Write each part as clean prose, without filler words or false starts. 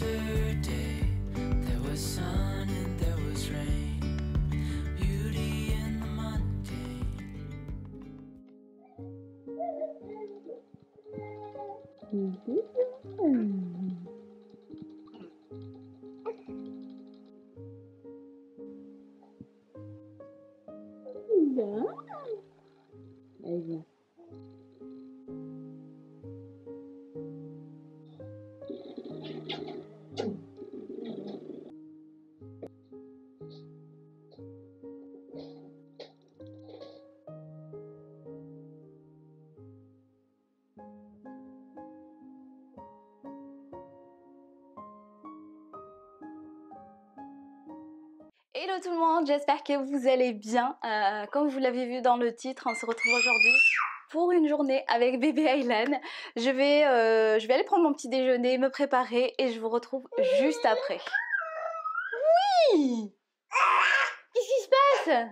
yesterday. There was sun and there was rain. Beauty in the mundane. Allez, viens. Hello tout le monde, j'espère que vous allez bien. Comme vous l'avez vu dans le titre, on se retrouve aujourd'hui pour une journée avec bébé Aylan. Je vais aller prendre mon petit déjeuner, me préparer et je vous retrouve juste après. Oui! Qu'est-ce qui se passe?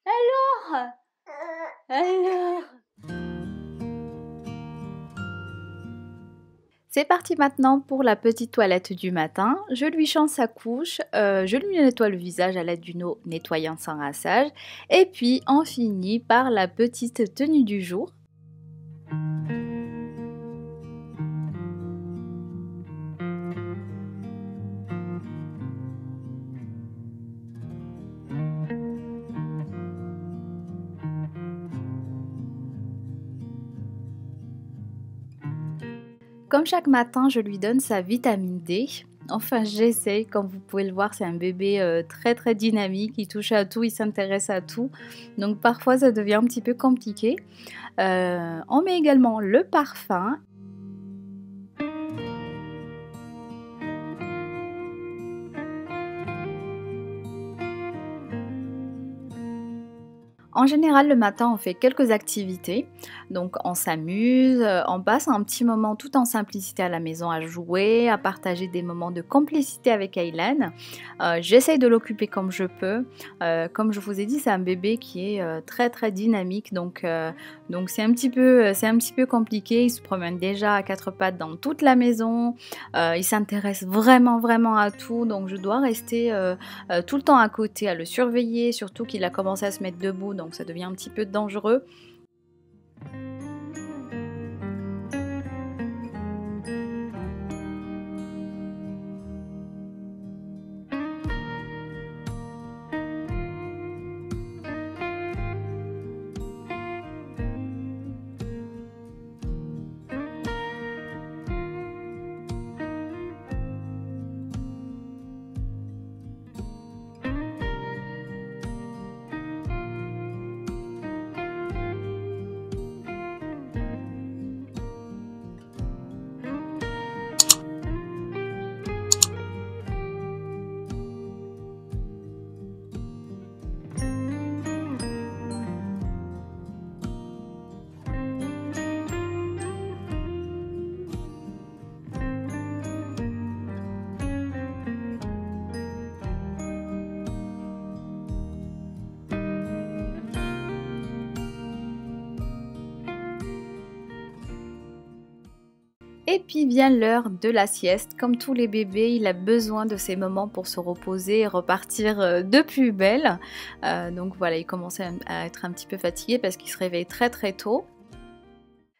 Alors? C'est parti maintenant pour la petite toilette du matin. Je lui change sa couche, je lui nettoie le visage à l'aide d'une eau nettoyante sans rinçage. Et puis on finit par la petite tenue du jour. Comme chaque matin, je lui donne sa vitamine D. Enfin, j'essaye. Comme vous pouvez le voir, c'est un bébé très dynamique. Il touche à tout, il s'intéresse à tout. Donc parfois, ça devient un petit peu compliqué. On met également le parfum. En général, le matin, on fait quelques activités, donc on s'amuse, on passe un petit moment tout en simplicité à la maison à jouer, à partager des moments de complicité avec Aylan. J'essaye de l'occuper comme je peux. Comme je vous ai dit, c'est un bébé qui est très dynamique, donc c'est un petit peu compliqué. Il se promène déjà à quatre pattes dans toute la maison, il s'intéresse vraiment à tout, donc je dois rester tout le temps à côté, à le surveiller, surtout qu'il a commencé à se mettre debout, donc ça devient un petit peu dangereux. Et puis vient l'heure de la sieste. Comme tous les bébés, il a besoin de ces moments pour se reposer et repartir de plus belle. Donc voilà, il commençait à être un petit peu fatigué parce qu'il se réveille très tôt.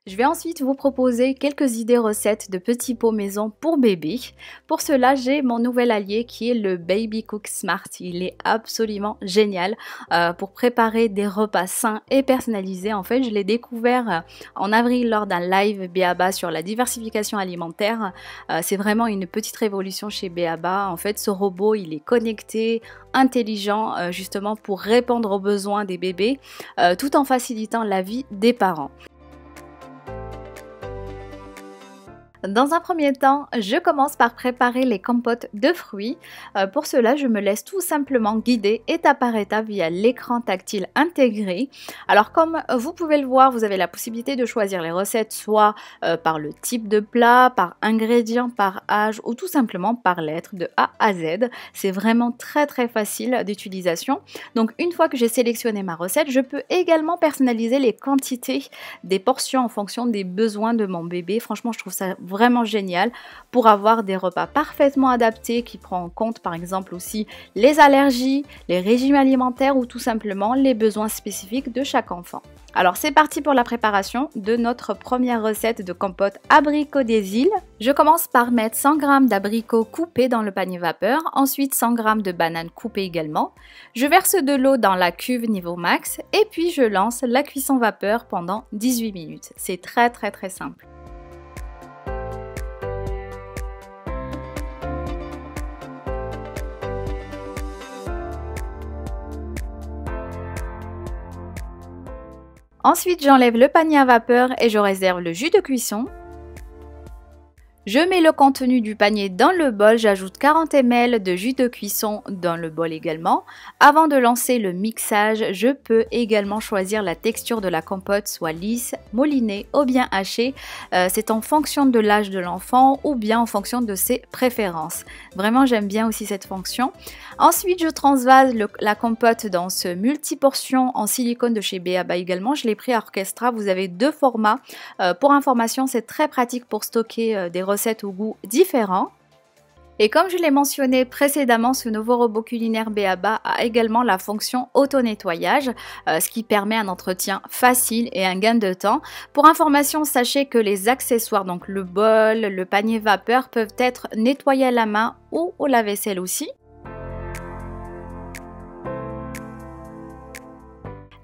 Je vais ensuite vous proposer quelques idées recettes de petits pots maison pour bébé. Pour cela, j'ai mon nouvel allié qui est le Baby Cook Smart. Il est absolument génial pour préparer des repas sains et personnalisés. En fait, je l'ai découvert en avril lors d'un live B.A.B.A. sur la diversification alimentaire. C'est vraiment une petite révolution chez B.A.B.A. En fait, ce robot, il est connecté, intelligent, justement pour répondre aux besoins des bébés, tout en facilitant la vie des parents. Dans un premier temps, je commence par préparer les compotes de fruits. Pour cela, je me laisse tout simplement guider étape par étape via l'écran tactile intégré. Alors comme vous pouvez le voir, vous avez la possibilité de choisir les recettes soit par le type de plat, par ingrédient, par âge ou tout simplement par lettre de A à Z. C'est vraiment très facile d'utilisation. Donc une fois que j'ai sélectionné ma recette, je peux également personnaliser les quantités des portions en fonction des besoins de mon bébé. Franchement, je trouve ça vraiment génial pour avoir des repas parfaitement adaptés qui prend en compte par exemple aussi les allergies, les régimes alimentaires ou tout simplement les besoins spécifiques de chaque enfant. Alors c'est parti pour la préparation de notre première recette de compote abricot des îles. Je commence par mettre 100 g d'abricots coupés dans le panier vapeur, ensuite 100 g de bananes coupées également. Je verse de l'eau dans la cuve niveau max et puis je lance la cuisson vapeur pendant 18 minutes. C'est très simple. Ensuite, j'enlève le panier à vapeur et je réserve le jus de cuisson. Je mets le contenu du panier dans le bol, j'ajoute 40 ml de jus de cuisson dans le bol également. Avant de lancer le mixage, je peux également choisir la texture de la compote, soit lisse, moulinée ou bien hachée. C'est en fonction de l'âge de l'enfant ou bien en fonction de ses préférences. Vraiment, j'aime bien aussi cette fonction. Ensuite, je transvase la compote dans ce multi-portion en silicone de chez B.A.B.A. également. Je l'ai pris à Orchestra, vous avez deux formats. Pour information, c'est très pratique pour stocker des recettes au goût différents. Et comme je l'ai mentionné précédemment, ce nouveau robot culinaire B.A.B.A. a également la fonction auto-nettoyage, ce qui permet un entretien facile et un gain de temps. Pour information, sachez que les accessoires, donc le bol, le panier vapeur, peuvent être nettoyés à la main ou au lave-vaisselle aussi.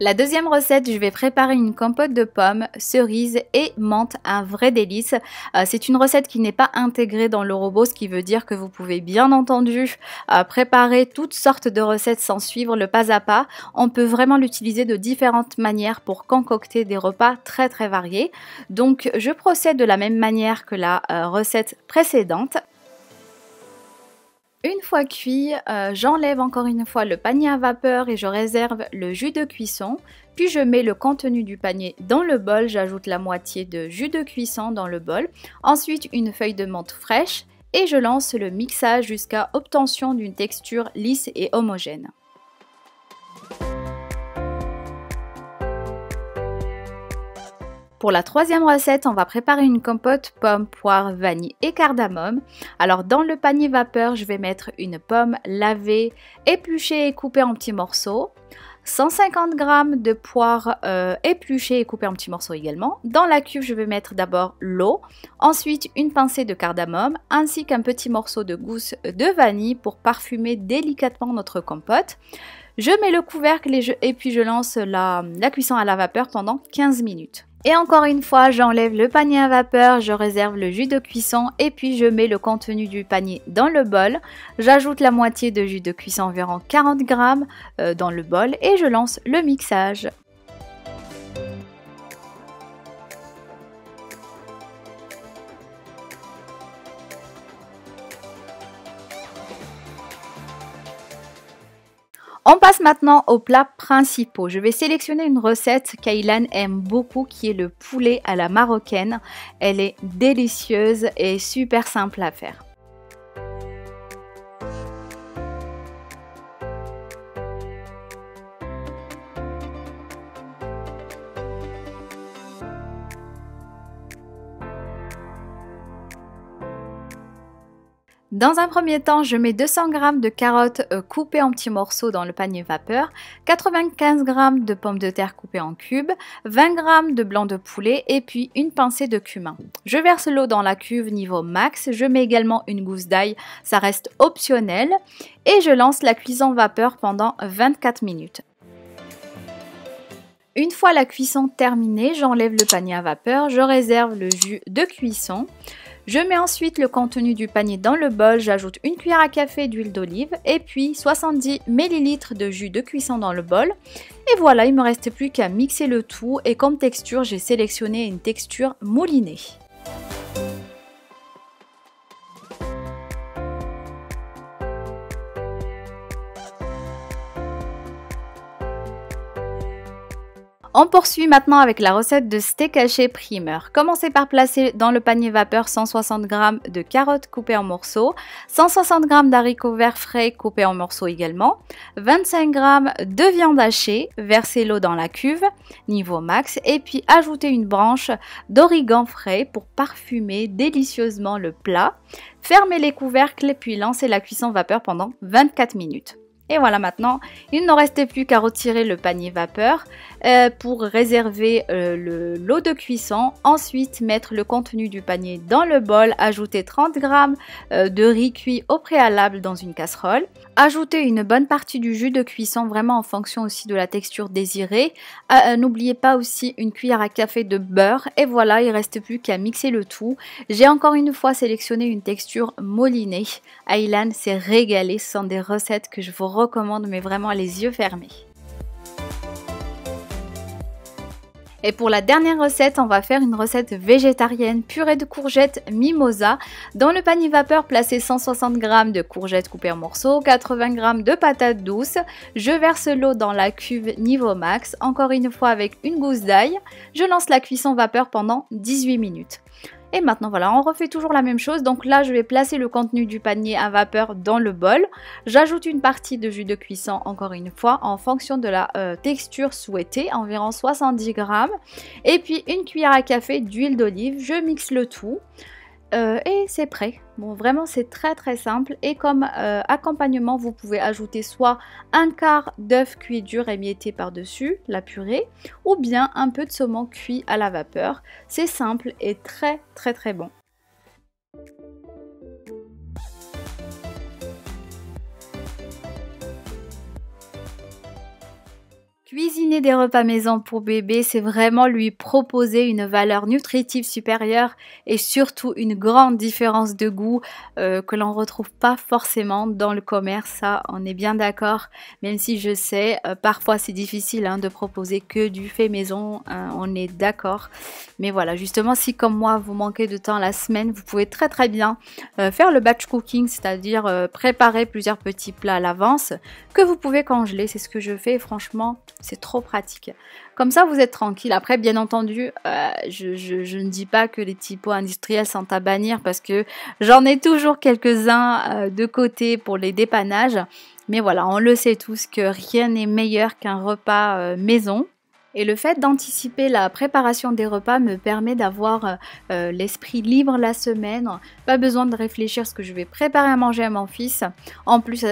La deuxième recette, je vais préparer une compote de pommes, cerises et menthe, un vrai délice. C'est une recette qui n'est pas intégrée dans le robot, ce qui veut dire que vous pouvez bien entendu préparer toutes sortes de recettes sans suivre le pas à pas. On peut vraiment l'utiliser de différentes manières pour concocter des repas très variés. Donc je procède de la même manière que la recette précédente. Une fois cuit, j'enlève encore une fois le panier à vapeur et je réserve le jus de cuisson. Puis je mets le contenu du panier dans le bol, j'ajoute la moitié de jus de cuisson dans le bol. Ensuite une feuille de menthe fraîche et je lance le mixage jusqu'à obtention d'une texture lisse et homogène. Pour la troisième recette, on va préparer une compote pomme, poire, vanille et cardamome. Alors dans le panier vapeur, je vais mettre une pomme lavée, épluchée et coupée en petits morceaux. 150 g de poire épluchée et coupée en petits morceaux également. Dans la cuve, je vais mettre d'abord l'eau, ensuite une pincée de cardamome ainsi qu'un petit morceau de gousse de vanille pour parfumer délicatement notre compote. Je mets le couvercle et puis je lance la cuisson à la vapeur pendant 15 minutes. Et encore une fois, j'enlève le panier à vapeur, je réserve le jus de cuisson et puis je mets le contenu du panier dans le bol. J'ajoute la moitié de jus de cuisson, environ 40 g dans le bol et je lance le mixage. On passe maintenant aux plats principaux. Je vais sélectionner une recette qu'Aylan aime beaucoup qui est le poulet à la marocaine. Elle est délicieuse et super simple à faire. Dans un premier temps, je mets 200 g de carottes coupées en petits morceaux dans le panier vapeur, 95 g de pommes de terre coupées en cubes, 20 g de blanc de poulet et puis une pincée de cumin. Je verse l'eau dans la cuve niveau max, je mets également une gousse d'ail, ça reste optionnel, et je lance la cuisson vapeur pendant 24 minutes. Une fois la cuisson terminée, j'enlève le panier à vapeur, je réserve le jus de cuisson. Je mets ensuite le contenu du panier dans le bol, j'ajoute une cuillère à café d'huile d'olive et puis 70 ml de jus de cuisson dans le bol. Et voilà, il ne me reste plus qu'à mixer le tout et comme texture, j'ai sélectionné une texture moulinée. On poursuit maintenant avec la recette de steak haché primeur. Commencez par placer dans le panier vapeur 160 g de carottes coupées en morceaux, 160 g d'haricots verts frais coupés en morceaux également, 25 g de viande hachée, versez l'eau dans la cuve, niveau max, et puis ajoutez une branche d'origan frais pour parfumer délicieusement le plat. Fermez les couvercles puis lancez la cuisson vapeur pendant 24 minutes. Et voilà, maintenant, il ne restait plus qu'à retirer le panier vapeur pour réserver l'eau de cuisson. Ensuite, mettre le contenu du panier dans le bol. Ajouter 30 g de riz cuit au préalable dans une casserole. Ajouter une bonne partie du jus de cuisson, vraiment en fonction aussi de la texture désirée. N'oubliez pas aussi une cuillère à café de beurre. Et voilà, il ne reste plus qu'à mixer le tout. J'ai encore une fois sélectionné une texture moulinée. Aylan s'est régalé. Ce sont des recettes que je vous recommande, mais vraiment les yeux fermés. Et pour la dernière recette, on va faire une recette végétarienne, purée de courgettes mimosa. Dans le panier vapeur, placez 160 g de courgettes coupées en morceaux, 80 g de patates douces. Je verse l'eau dans la cuve niveau max, encore une fois avec une gousse d'ail. Je lance la cuisson vapeur pendant 18 minutes. Et maintenant voilà, on refait toujours la même chose. Donc là, je vais placer le contenu du panier à vapeur dans le bol. J'ajoute une partie de jus de cuisson, encore une fois, en fonction de la texture souhaitée, environ 70 g. Et puis une cuillère à café d'huile d'olive. Je mixe le tout. Et c'est prêt. Bon, vraiment c'est très très simple, et comme accompagnement vous pouvez ajouter soit un quart d'œuf cuit dur émietté par dessus la purée, ou bien un peu de saumon cuit à la vapeur. C'est simple et très très très bon. Cuisiner des repas maison pour bébé, c'est vraiment lui proposer une valeur nutritive supérieure et surtout une grande différence de goût que l'on ne retrouve pas forcément dans le commerce, ça on est bien d'accord, même si je sais, parfois c'est difficile de proposer que du fait maison, on est d'accord. Mais voilà, justement, si comme moi vous manquez de temps la semaine, vous pouvez très très bien faire le batch cooking, c'est-à-dire préparer plusieurs petits plats à l'avance que vous pouvez congeler. C'est ce que je fais, franchement c'est trop pratique. Comme ça vous êtes tranquille. Après bien entendu, je ne dis pas que les petits pots industriels sont à bannir, parce que j'en ai toujours quelques-uns de côté pour les dépannages. Mais voilà, on le sait tous que rien n'est meilleur qu'un repas maison. Et le fait d'anticiper la préparation des repas me permet d'avoir l'esprit libre la semaine. Pas besoin de réfléchir à ce que je vais préparer à manger à mon fils. En plus,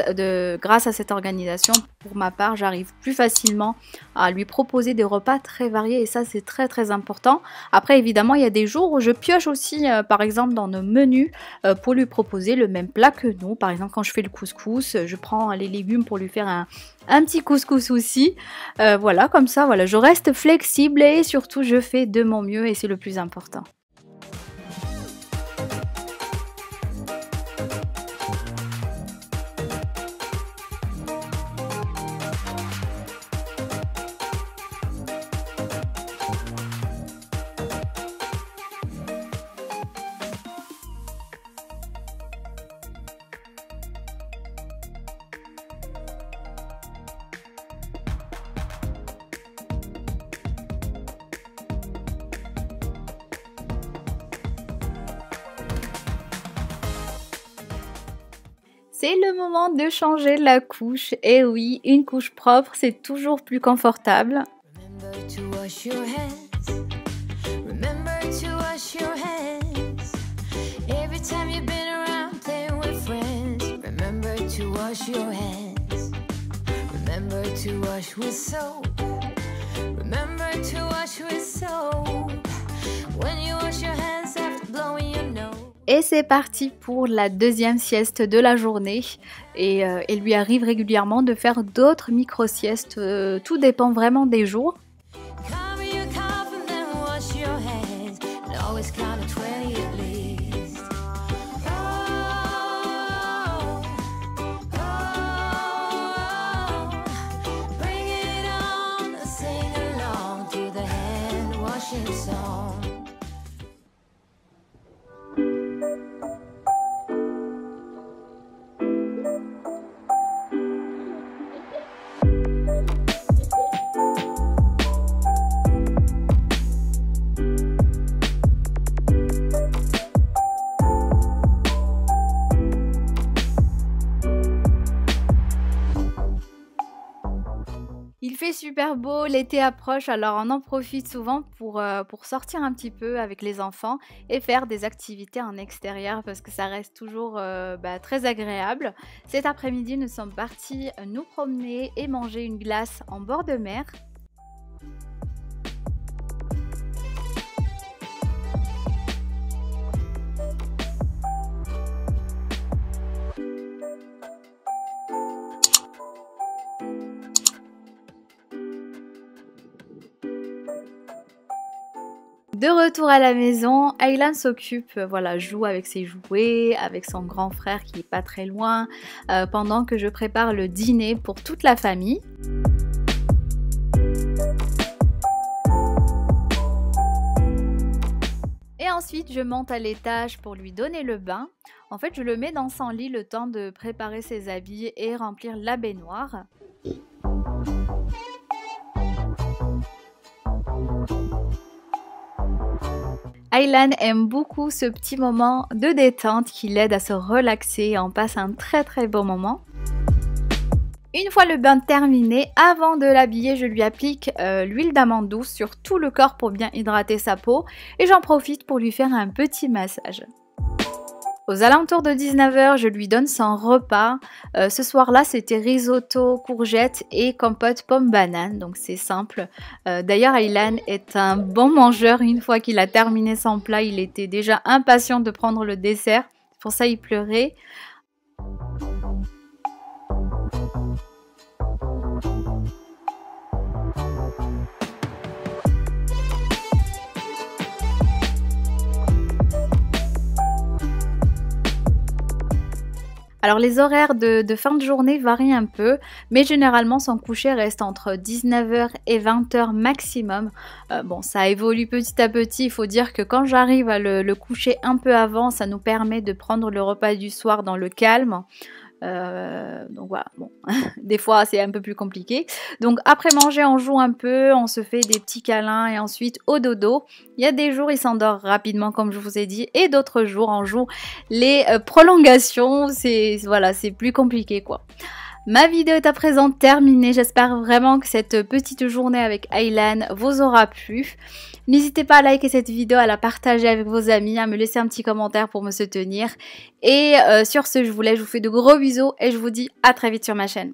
grâce à cette organisation, pour ma part, j'arrive plus facilement à lui proposer des repas très variés. Et ça, c'est très très important. Après, évidemment, il y a des jours où je pioche aussi, par exemple, dans nos menus pour lui proposer le même plat que nous. Par exemple, quand je fais le couscous, je prends les légumes pour lui faire un petit couscous aussi. Voilà, comme ça, voilà, je reste flexible et surtout, je fais de mon mieux et c'est le plus important. C'est le moment de changer la couche. Et oui, une couche propre, c'est toujours plus confortable. Remember to wash your hands. Remember to wash your hands. Every time you've been around playing with friends. Remember to wash your hands. Remember to wash with soap. Remember to wash with soap. When you wash your hands after blowing your nose. Et c'est parti pour la deuxième sieste de la journée. Et il lui arrive régulièrement de faire d'autres micro-siestes. Tout dépend vraiment des jours. Cover your cough and then wash your hands. And always count to 20 at least. Oh, oh, oh. Bring it on, sing along to the hand washing song. Il fait super beau, l'été approche, alors on en profite souvent pour sortir un petit peu avec les enfants et faire des activités en extérieur parce que ça reste toujours très agréable. Cet après-midi, nous sommes partis nous promener et manger une glace en bord de mer. De retour à la maison, Aylan s'occupe, joue avec ses jouets, avec son grand frère qui est pas très loin, pendant que je prépare le dîner pour toute la famille. Et ensuite, je monte à l'étage pour lui donner le bain. En fait, je le mets dans son lit le temps de préparer ses habits et remplir la baignoire. Aylan aime beaucoup ce petit moment de détente qui l'aide à se relaxer et on passe un très bon moment. Une fois le bain terminé, avant de l'habiller, je lui applique l'huile d'amande douce sur tout le corps pour bien hydrater sa peau et j'en profite pour lui faire un petit massage. Aux alentours de 19h, je lui donne son repas. Ce soir-là, c'était risotto, courgettes et compote pomme-banane, donc c'est simple. D'ailleurs, Aylan est un bon mangeur. Une fois qu'il a terminé son plat, il était déjà impatient de prendre le dessert. C'est pour ça qu'il pleurait. Alors les horaires de fin de journée varient un peu, mais généralement son coucher reste entre 19h et 20h maximum. Bon, ça évolue petit à petit, il faut dire que quand j'arrive à le coucher un peu avant, ça nous permet de prendre le repas du soir dans le calme. Donc voilà, bon, des fois c'est un peu plus compliqué. Donc après manger, on joue un peu, on se fait des petits câlins et ensuite au dodo. Il y a des jours il s'endort rapidement comme je vous ai dit et d'autres jours on joue les prolongations. C'est plus compliqué quoi. Ma vidéo est à présent terminée, j'espère vraiment que cette petite journée avec Aylan vous aura plu. N'hésitez pas à liker cette vidéo, à la partager avec vos amis, à me laisser un petit commentaire pour me soutenir. Et sur ce, je vous fais de gros bisous et je vous dis à très vite sur ma chaîne.